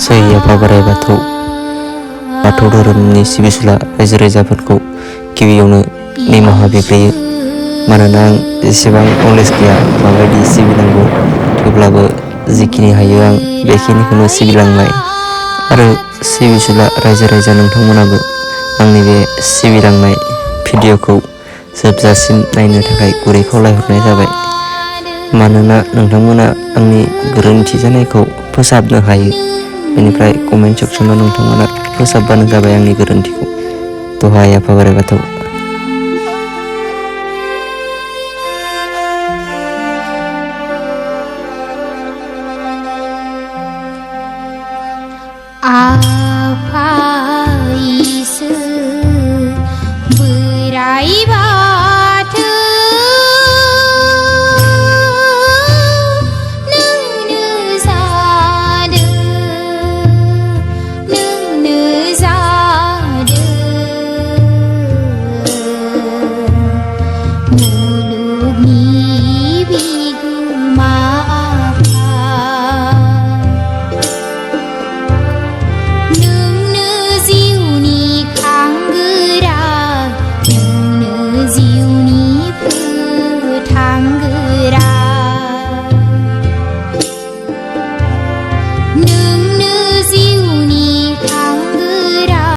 जय आफा बोराइ बाथौ धोरोमनि सिबिसुला रायजो राजाफोरखौ गिबियावनो निमाहा बिग्रोयो। मानोना आं एसेबां नलेज गैया माबायदि सिबिनांगौ, थेवब्लाबो जिखिनि हायो आं बेखिनिखौनो सिबिलांनाय। आरो सिबिसुला रायजो राजा नोंथांमोनाबो आंनि बे सिबिलांनाय भिडिअ'खौ जोबजासिम नायनो थाखाय गुरै खावलायहरनाय जाबाय। मानोना नोंथांमोना आंनि गोरोन्थि जानायखौ फोसाबनो हायो। बेनिफ्राय कमेन्ट सेक्सनाव नोंथांमोना फोसाबबानो जाबाय आंनि गोरोन्थिखौ। दहाय आफा बोराइ बाथौ। आ